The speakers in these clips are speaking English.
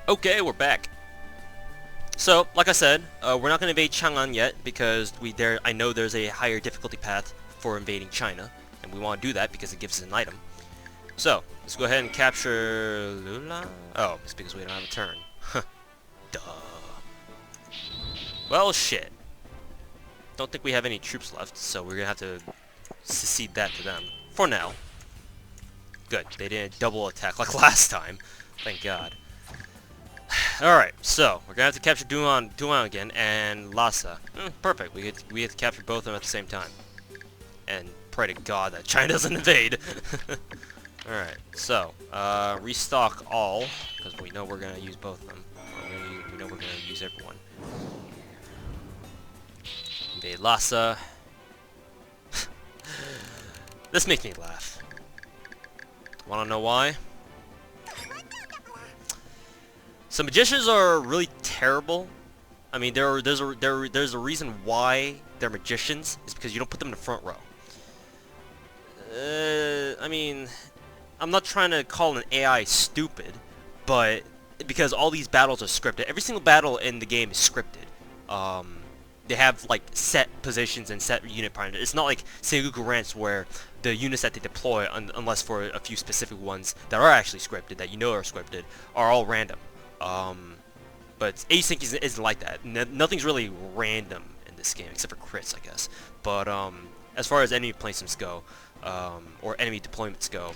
Okay, we're back. So, like I said, we're not going to invade Chang'an yet because I know there's a higher difficulty path for invading China, and we want to do that because it gives us an item. So, let's go ahead and capture Lula. Oh, it's because we don't have a turn. Duh. Well, shit. Don't think we have any troops left, so we're gonna have to secede that to them for now. Good, they didn't double attack like last time. Thank God. Alright, so we're gonna have to capture Duan again and Lhasa. Perfect. We have to capture both of them at the same time. And pray to God that China doesn't invade. Alright, so restock all, because we know we're gonna use both of them. We know we're gonna use everyone. Invade Lhasa. This makes me laugh. Wanna know why? So magicians are really terrible. I mean, there's a reason why they're magicians. It's because you don't put them in the front row. I mean, I'm not trying to call an AI stupid, but because all these battles are scripted. Every single battle in the game is scripted. They have like set positions and set unit parameters. It's not like Sengoku Ranch where the units that they deploy, unless for a few specific ones that are actually scripted, that you know are scripted, are all random. But Eiyuu Senki isn't like that. Nothing's really random in this game except for crits, I guess. But as far as enemy placements go, or enemy deployments go,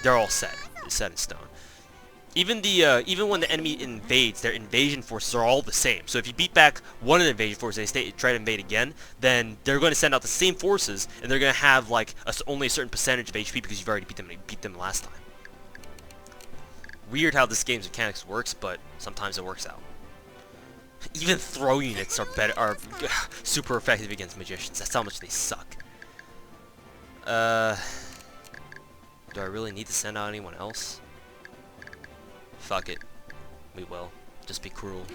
they're all set. It's set in stone. Even when the enemy invades, their invasion forces are all the same. So if you beat back one of the invasion forces, they try to invade again, then they're going to send out the same forces, and they're going to have like only a certain percentage of HP because you've already beat them last time. Weird how this game's mechanics works, but sometimes it works out. Even throw units are super effective against magicians. That's how much they suck. Do I really need to send out anyone else? Fuck it. We will. Just be cruel.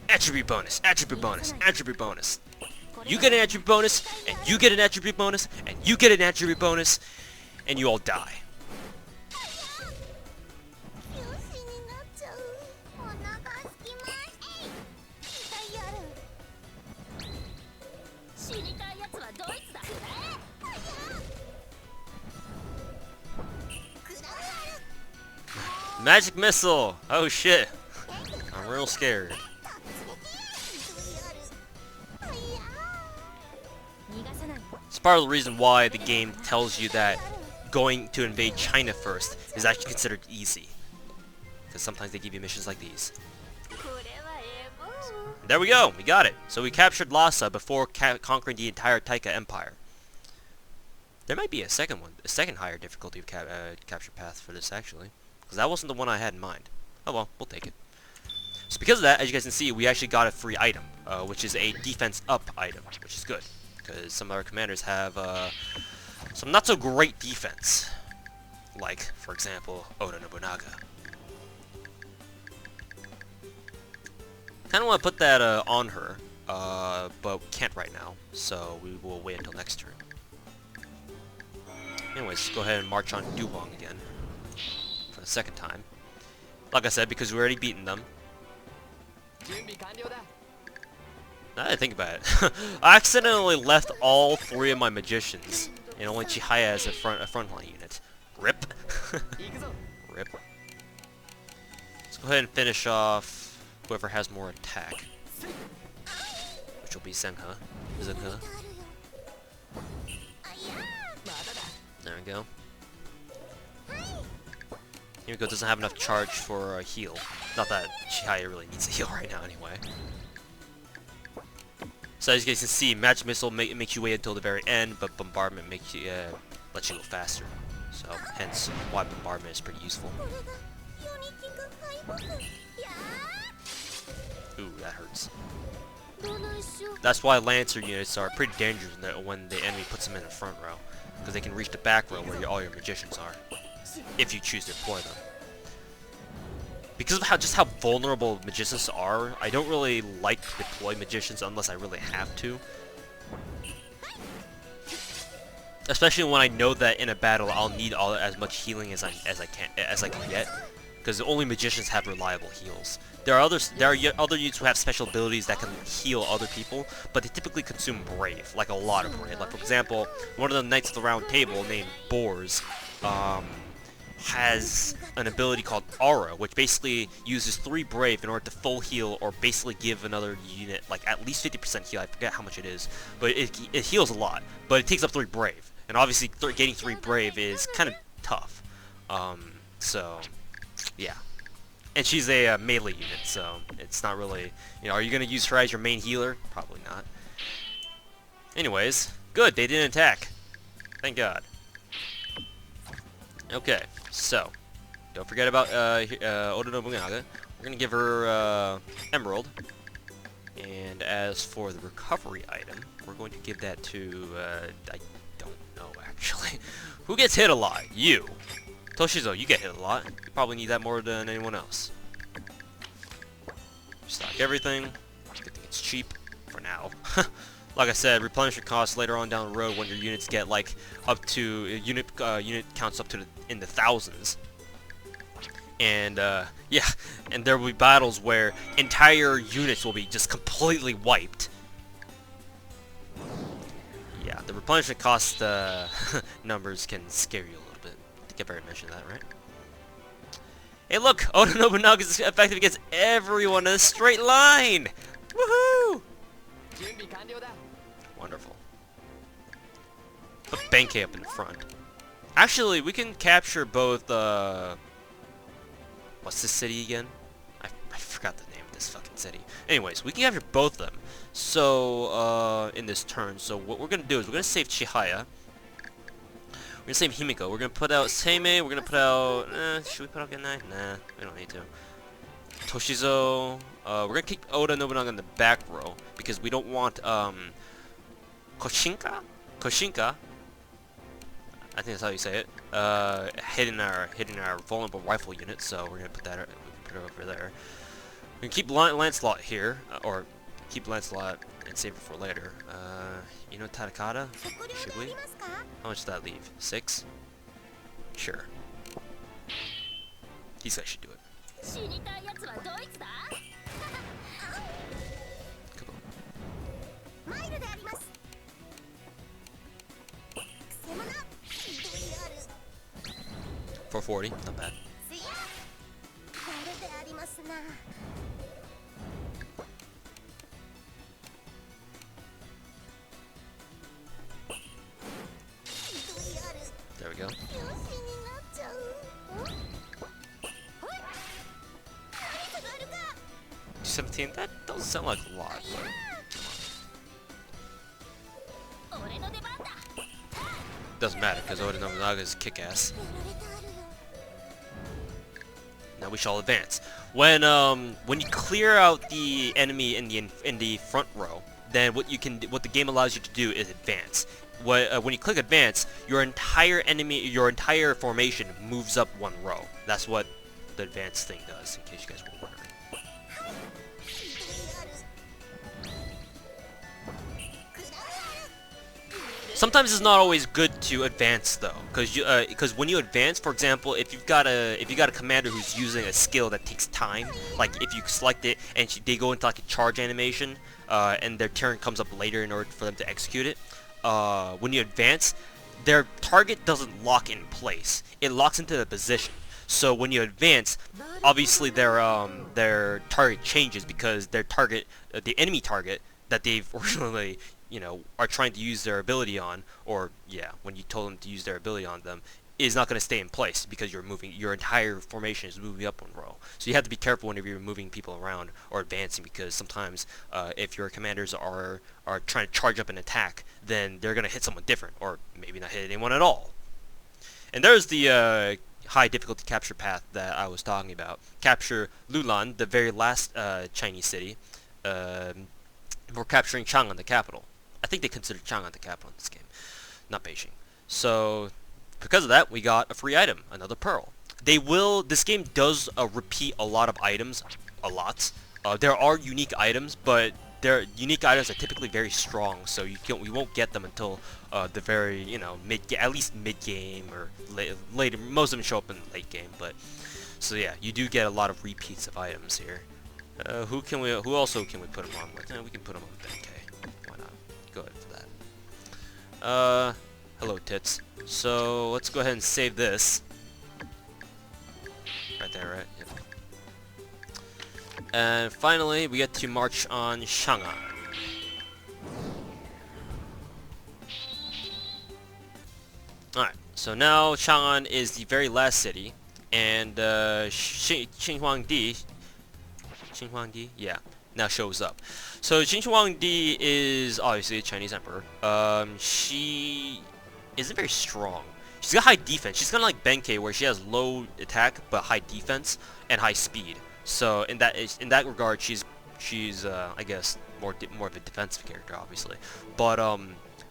Attribute bonus, attribute bonus, attribute bonus. You get an attribute bonus, and you get an attribute bonus, and you get an attribute bonus, and you all die. Magic missile! Oh shit! I'm real scared. It's part of the reason why the game tells you that going to invade China first is actually considered easy. Because sometimes they give you missions like these. There we go! We got it! So we captured Lhasa before conquering the entire Taika Empire. There might be a second higher difficulty of capture path for this, actually. Because that wasn't the one I had in mind. Oh well, we'll take it. So because of that, as you guys can see, we actually got a free item, which is a defense up item, which is good. Because some of our commanders have some not so great defense. Like, for example, Oda Nobunaga. Kinda want to put that on her, but we can't right now, so we will wait until next turn. Anyways, let's go ahead and march on Duwang again. For the second time. Like I said, because we've already beaten them. Now that I think about it, I accidentally left all 3 of my magicians, and only Chihaya as a frontline unit. Rip. Rip. Let's go ahead and finish off whoever has more attack, which will be Senha. There we go. Himiko doesn't have enough charge for a heal. Not that Chihaya really needs a heal right now anyway. So as you guys can see, Magic Missile makes you wait until the very end, but Bombardment makes you lets you go faster. So hence why Bombardment is pretty useful. Ooh, that hurts. That's why Lancer units are pretty dangerous when the enemy puts them in the front row, because they can reach the back row where all your magicians are, if you choose to deploy them. Because of just how vulnerable magicians are, I don't really like to deploy magicians unless I really have to. especially when I know that in a battle I'll need as much healing as I can get, because only magicians have reliable heals. There are other units who have special abilities that can heal other people, but they typically consume brave, like a lot of brave. Like for example, one of the Knights of the Round Table named Bors has an ability called Aura, which basically uses 3 brave in order to full heal or basically give another unit like at least 50% heal. I forget how much it is, but it heals a lot, but it takes up 3 brave, and obviously getting 3 brave is kind of tough. So yeah, and she's a melee unit, so it's not really, you know, are you gonna use her as your main healer? Probably not. Anyways, good, they didn't attack. Thank God. Okay, so don't forget about Oda Nobunaga. We're gonna give her Emerald, and as for the recovery item, we're going to give that to I don't know actually. Who gets hit a lot? You. Toshizo, you get hit a lot. You probably need that more than anyone else. Stock everything. Good thing it's cheap for now. Like I said, replenishment costs later on down the road when your units get like up to unit counts up to in the thousands. And yeah, and there will be battles where entire units will be just completely wiped. Yeah, the replenishment cost numbers can scare you a little bit. I think I've already mentioned that, right? Hey look! Oda Nobunaga is effective against everyone in a straight line! Woohoo! Wonderful. Put Benkei up in front. Actually, we can capture both, what's this city again? I forgot the name of this fucking city. Anyways, we can capture both of them. So, in this turn. So what we're gonna do is we're gonna save Chihaya. We're gonna save Himiko. We're gonna put out Seimei. We're gonna put out... should we put out Genai? Nah, we don't need to. Toshizo. We're gonna keep Oda Nobunaga in the back row because we don't want Koshinka? Koshinka? I think that's how you say it. Hitting our vulnerable rifle unit. So we're gonna put that. We can put it over there. We can keep Lancelot here, or keep Lancelot and save it for later. You know Tarakata? Should we? How much does that leave? 6? Sure. These guys should do it. Cool. 440, not bad. There we go. 17, that doesn't sound like a lot, but doesn't matter because Oda Nobunaga is kick-ass. Now we shall advance. When you clear out the enemy in the front row, then what the game allows you to do is advance. When you click advance, your entire formation moves up 1 row. That's what the advance thing does, in case you guys were wondering. Sometimes it's not always good to advance though, because when you advance, for example, if you've got a commander who's using a skill that takes time, like if you select it and they go into like a charge animation, and their turn comes up later in order for them to execute it, when you advance, their target doesn't lock in place; it locks into the position. So when you advance, obviously their target changes because their target, the enemy target that they've originally, you know, are trying to use their ability on, or yeah, when you told them to use their ability on them, is not going to stay in place because you're moving, your entire formation is moving up 1 row. So you have to be careful whenever you're moving people around or advancing, because sometimes if your commanders are trying to charge up an attack, then they're going to hit someone different, or maybe not hit anyone at all. And there's the high difficulty capture path that I was talking about. Capture Lulan, the very last Chinese city, for capturing Chang'an, the capital. I think they consider Chang'an the capital in this game, not Beijing. So, because of that, we got a free item, another pearl. This game does repeat a lot of items, a lot. There are unique items, but their unique items are typically very strong, so we won't get them until the very, you know, at least mid game or later. Most of them show up in the late game, but so yeah, you do get a lot of repeats of items here. Who also can we put them on with? We can put them on with Benkei. Why not? Go ahead for that. Hello tits. So let's go ahead and save this. Right there, right? Yep. And finally, we get to march on Chang'an. Alright, so now Chang'an is the very last city, and Qin Huangdi, yeah, now shows up. So Qin Shi Huangdi is obviously a Chinese emperor. She isn't very strong. She's got high defense. She's kind of like Benkei, where she has low attack but high defense and high speed. So in that regard, she's I guess more of a defensive character, obviously. But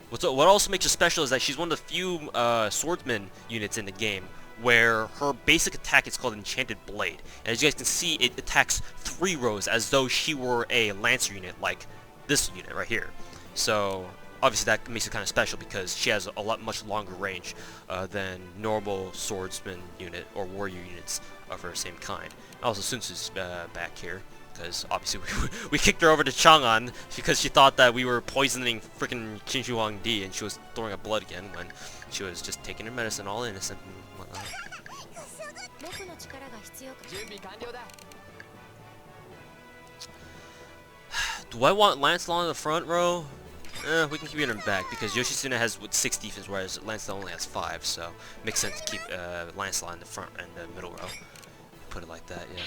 what also makes her special is that she's one of the few swordsman units in the game where her basic attack is called Enchanted Blade. And as you guys can see, it attacks 3 rows as though she were a lancer unit, like this unit right here. So obviously that makes it kind of special because she has a much longer range than normal swordsman unit or warrior units of her same kind. Also, Sun Tzu's back here because obviously we kicked her over to Chang'an because she thought that we were poisoning freaking Qin Shi Huangdi and she was throwing up blood again when she was just taking her medicine all innocent and whatnot. Do I want Lancelot in the front row? We can keep it in the back because Yoshitsune has 6 defense, whereas Lancelot only has 5, so makes sense to keep Lancelot in the front and the middle row. Put it like that, yeah.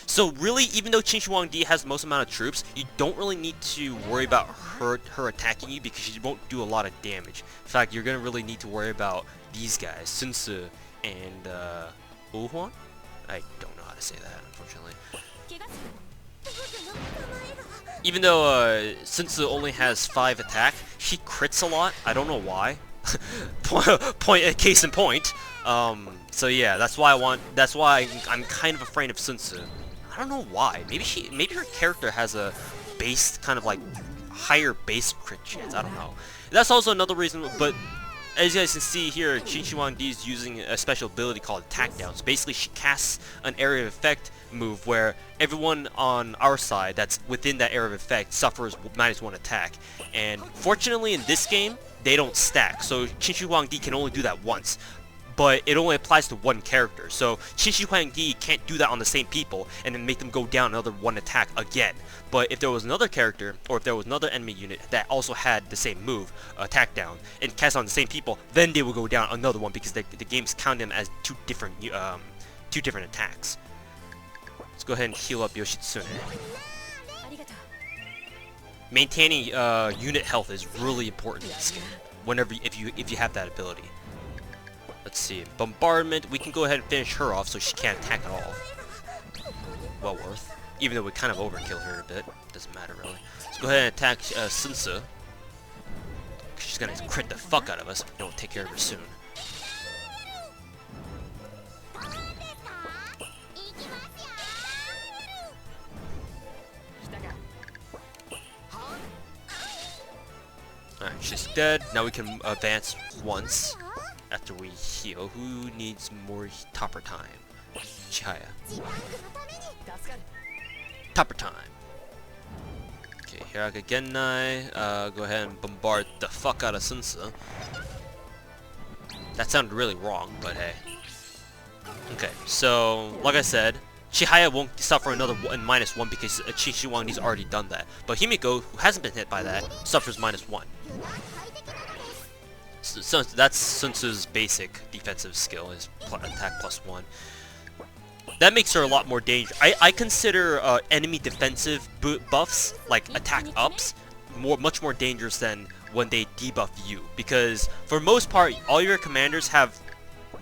So really, even though Qin Shi Huangdi has the most amount of troops, you don't really need to worry about her attacking you because she won't do a lot of damage. In fact, you're gonna really need to worry about these guys, Sun Tzu and Huang? I don't know how to say that, unfortunately. Even though Sun Tzu only has 5 attack, she crits a lot. I don't know why. Case in point. So yeah, that's why I'm kind of afraid of Sun Tzu. I don't know why. Maybe her character has a base kind of like higher base crit chance. I don't know. That's also another reason. But as you guys can see here, Qin Shi Huangdi is using a special ability called Attack Down. So basically, she casts an area of effect move where everyone on our side that's within that area of effect suffers -1 attack. And fortunately, in this game, they don't stack. So Qin Shi Huangdi can only do that once. But it only applies to one character. So Qin Shi Huangdi can't do that on the same people and then make them go down another 1 attack again. But if there was another character, or if there was another enemy unit that also had the same move, Attack Down, and cast on the same people, then they will go down another one because the game's counting them as two different attacks. Let's go ahead and heal up Yoshitsune. Maintaining unit health is really important in this game. If you have that ability. Let's see, bombardment. We can go ahead and finish her off so she can't attack at all. Well worth. Even though we kind of overkill her a bit, doesn't matter really. Let's go ahead and attack Sun Tzu. She's gonna crit the fuck out of us. Don't take care of her soon. Alright, she's dead. Now we can advance once after we heal. Who needs more topper time? Chihaya. Topper time. Okay, Hiraka Gennai. Go ahead and bombard the fuck out of Sun Tzu. That sounded really wrong, but hey. Okay, so like I said, Chihaya won't suffer another -1 because Qin Shi Huangdi's already done that. But Himiko, who hasn't been hit by that, suffers -1. So that's Sun Tzu's basic defensive skill, is attack +1. That makes her a lot more dangerous. I consider enemy defensive buffs, like attack ups, much more dangerous than when they debuff you. Because for most part, all your commanders have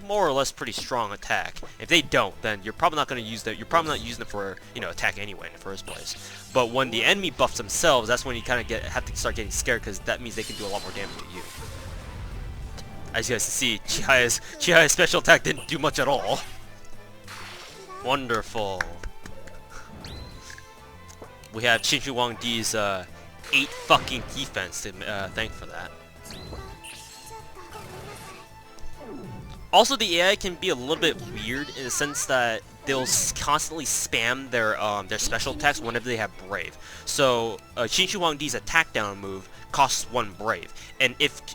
more or less pretty strong attack. If they don't, then you're probably not going to use that. You're probably not using it for, you know, attack anyway in the first place. But when the enemy buffs themselves, that's when you kind of have to start getting scared because that means they can do a lot more damage to you. As you guys can see, Chihaya's special attack didn't do much at all. Wonderful. we have Qin Shi Huang D's 8 fucking defense to thank for that. Also, the AI can be a little bit weird in the sense that they'll constantly spam their special attacks whenever they have Brave. So Qin Shi Huang D's attack down move costs 1 Brave, and if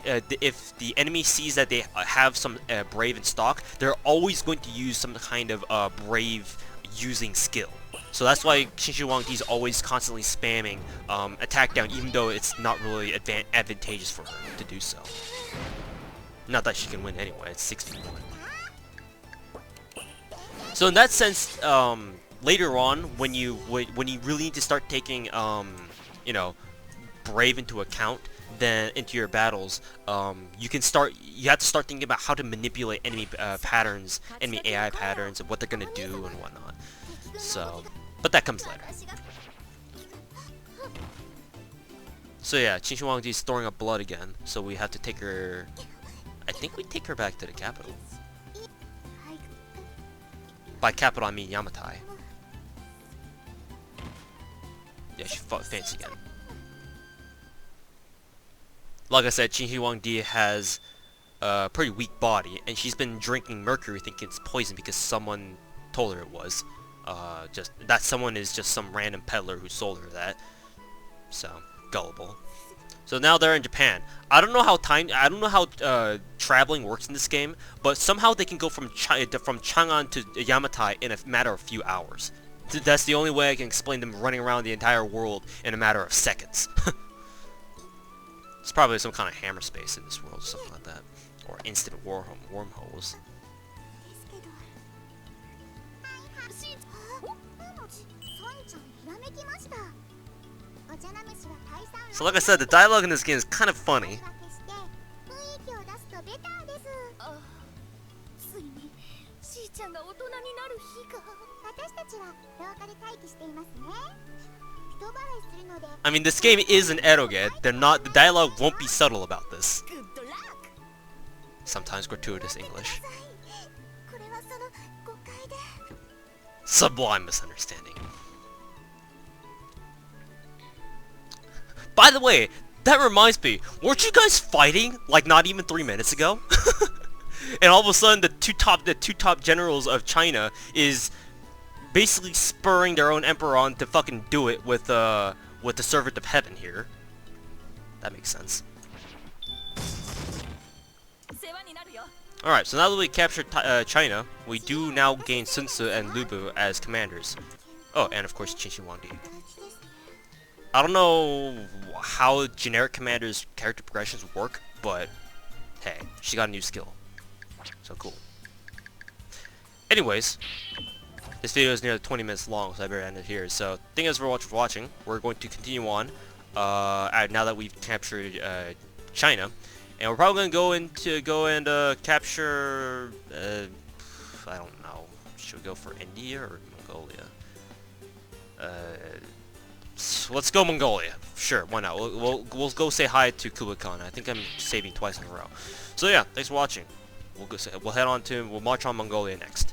the enemy sees that they have some Brave in stock, they're always going to use some kind of Brave using skill. So that's why Qin Shi Huang D is always constantly spamming attack down, even though it's not really advantageous for her to do so. Not that she can win anyway, it's 61. So in that sense, later on, when you really need to start taking, you know, Brave into account, then into your battles, you have to start thinking about how to manipulate enemy patterns, enemy AI patterns, and what they're gonna do and whatnot. So, but that comes later. So yeah, Qin Shi Huang Di is throwing up blood again, so we have to take her. I think we take her back to the capital. By capital, I mean Yamatai. Yeah, she fought fancy again. Like I said, Qin Shi Huang Di has a pretty weak body, and she's been drinking mercury thinking it's poison because someone told her it was. That someone is just some random peddler who sold her that. So, gullible. So now they're in Japan. I don't know how traveling works in this game, but somehow they can go from Chang'an to Yamatai in a matter of a few hours. That's the only way I can explain them running around the entire world in a matter of seconds. It's probably some kind of hammer space in this world, or something like that, or instant wormholes. So like I said, the dialogue in this game is kind of funny. I mean, this game is an eroge. The dialogue won't be subtle about this. Sometimes gratuitous English. Sublime misunderstanding. By the way, that reminds me, weren't you guys fighting like not even 3 minutes ago? And all of a sudden the two top generals of China is basically spurring their own emperor on to fucking do it with the servant of heaven here. That makes sense. Alright, so now that we captured China, we do now gain Tzu and Lu Bu as commanders. Oh, and of course Qin Shi Huang Di. I don't know how generic commanders' character progressions work, but hey, she got a new skill. So cool. Anyways, this video is nearly 20 minutes long, so I better end it here. So, thank you guys for watching. We're going to continue on now that we've captured China, and we're probably going to go and capture. I don't know. Should we go for India or Mongolia? Let's go Mongolia. Sure, why not? We'll go say hi to Kublai Khan. I think I'm saving twice in a row. So yeah, thanks for watching. We'll march on Mongolia next.